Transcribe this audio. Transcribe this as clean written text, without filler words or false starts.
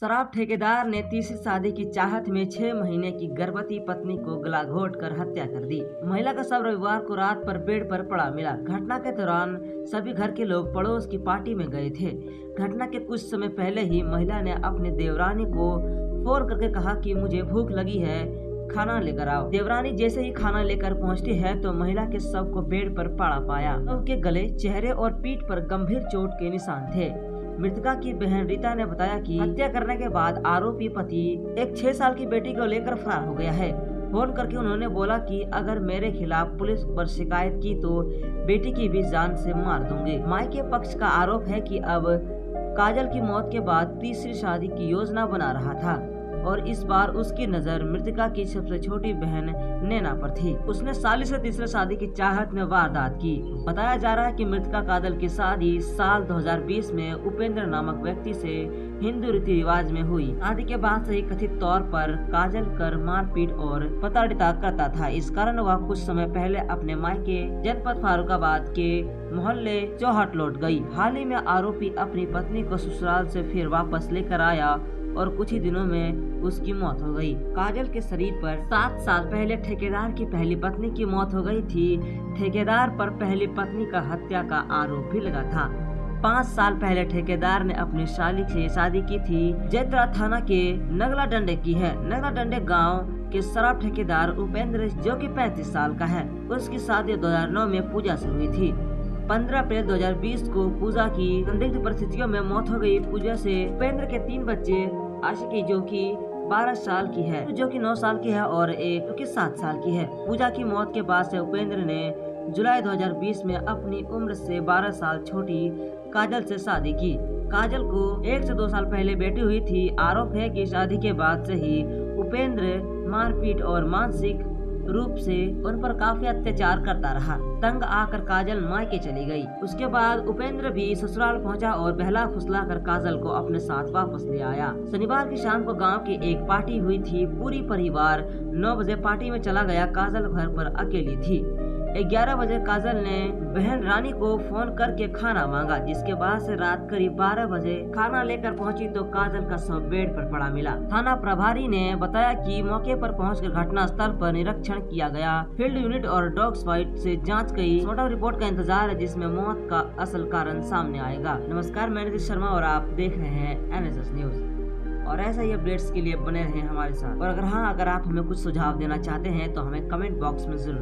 शराब ठेकेदार ने तीसरी शादी की चाहत में 6 महीने की गर्भवती पत्नी को गला घोट कर हत्या कर दी। महिला का शव रविवार को रात पर बेड पर पड़ा मिला। घटना के दौरान सभी घर के लोग पड़ोस की पार्टी में गए थे। घटना के कुछ समय पहले ही महिला ने अपने देवरानी को फोन करके कहा कि मुझे भूख लगी है, खाना लेकर आओ। देवरानी जैसे ही खाना लेकर पहुंचती है तो महिला के शव को बेड पर पड़ा पाया। शव के गले, चेहरे और पीठ पर गंभीर चोट के निशान थे। मृतका की बहन रीता ने बताया कि हत्या करने के बाद आरोपी पति एक 6 साल की बेटी को लेकर फरार हो गया है। फोन करके उन्होंने बोला कि अगर मेरे खिलाफ पुलिस पर शिकायत की तो बेटी की भी जान से मार दूंगी। माई के पक्ष का आरोप है कि अब काजल की मौत के बाद तीसरी शादी की योजना बना रहा था और इस बार उसकी नजर मृतका की सबसे छोटी बहन नैना पर थी। उसने साली से तीसरी शादी की चाहत में वारदात की। बताया जा रहा है कि मृतका काजल की शादी साल 2020 में उपेंद्र नामक व्यक्ति से हिंदू रीति रिवाज में हुई। शादी के बाद से ही कथित तौर पर काजल कर मारपीट और प्रताड़ित करता था। इस कारण वह कुछ समय पहले अपने मायके जनपद फारुखाबाद के मोहल्ले चौहट लौट गई। हाल ही में आरोपी अपनी पत्नी को ससुराल से फिर वापस लेकर आया और कुछ ही दिनों में उसकी मौत हो गई। काजल के शरीर पर 7 साल पहले ठेकेदार की पहली पत्नी की मौत हो गई थी। ठेकेदार पर पहली पत्नी का हत्या का आरोप भी लगा था। 5 साल पहले ठेकेदार ने अपनी साली से शादी की थी। जैतरा थाना के नगला डंडे की है। नगला डंडे गाँव के शराब ठेकेदार उपेंद्र, जो कि 35 साल का है, उसकी शादी 2009 में पूजा से हुई थी। 15 अप्रैल 2020 को पूजा की संदिग्ध परिस्थितियों में मौत हो गई। पूजा से उपेंद्र के 3 बच्चे, आशिकी जो कि 12 साल की है, जो कि 9 साल की है और एक जो कि 7 साल की है। पूजा की मौत के बाद से उपेंद्र ने जुलाई 2020 में अपनी उम्र से 12 साल छोटी काजल से शादी की। काजल को 1 से 2 साल पहले बेटी हुई थी। आरोप है कि शादी के बाद से ही उपेंद्र मारपीट और मानसिक रूप से उन पर काफी अत्याचार करता रहा। तंग आकर काजल मायके चली गई। उसके बाद उपेंद्र भी ससुराल पहुंचा और बहला फुसला कर काजल को अपने साथ वापस ले आया। शनिवार की शाम को गांव की एक पार्टी हुई थी। पूरी परिवार 9 बजे पार्टी में चला गया। काजल घर पर अकेली थी। 11 बजे काजल ने बहन रानी को फोन करके खाना मांगा, जिसके बाद से रात करीब 12 बजे खाना लेकर पहुंची तो काजल का शव बेड पर पड़ा मिला। थाना प्रभारी ने बताया कि मौके पर पहुंचकर घटना स्थल पर निरीक्षण किया गया। फील्ड यूनिट और डॉग स्क्वाड से जांच की। पोस्टमार्टम रिपोर्ट का इंतजार है, जिसमें मौत का असल कारण सामने आएगा। नमस्कार, मैं नीतीश शर्मा और आप देख रहे हैं NSS न्यूज। और ऐसा ही अपडेट्स के लिए बने रहें हमारे साथ। और अगर आप हमें कुछ सुझाव देना चाहते हैं तो हमें कमेंट बॉक्स में जरूर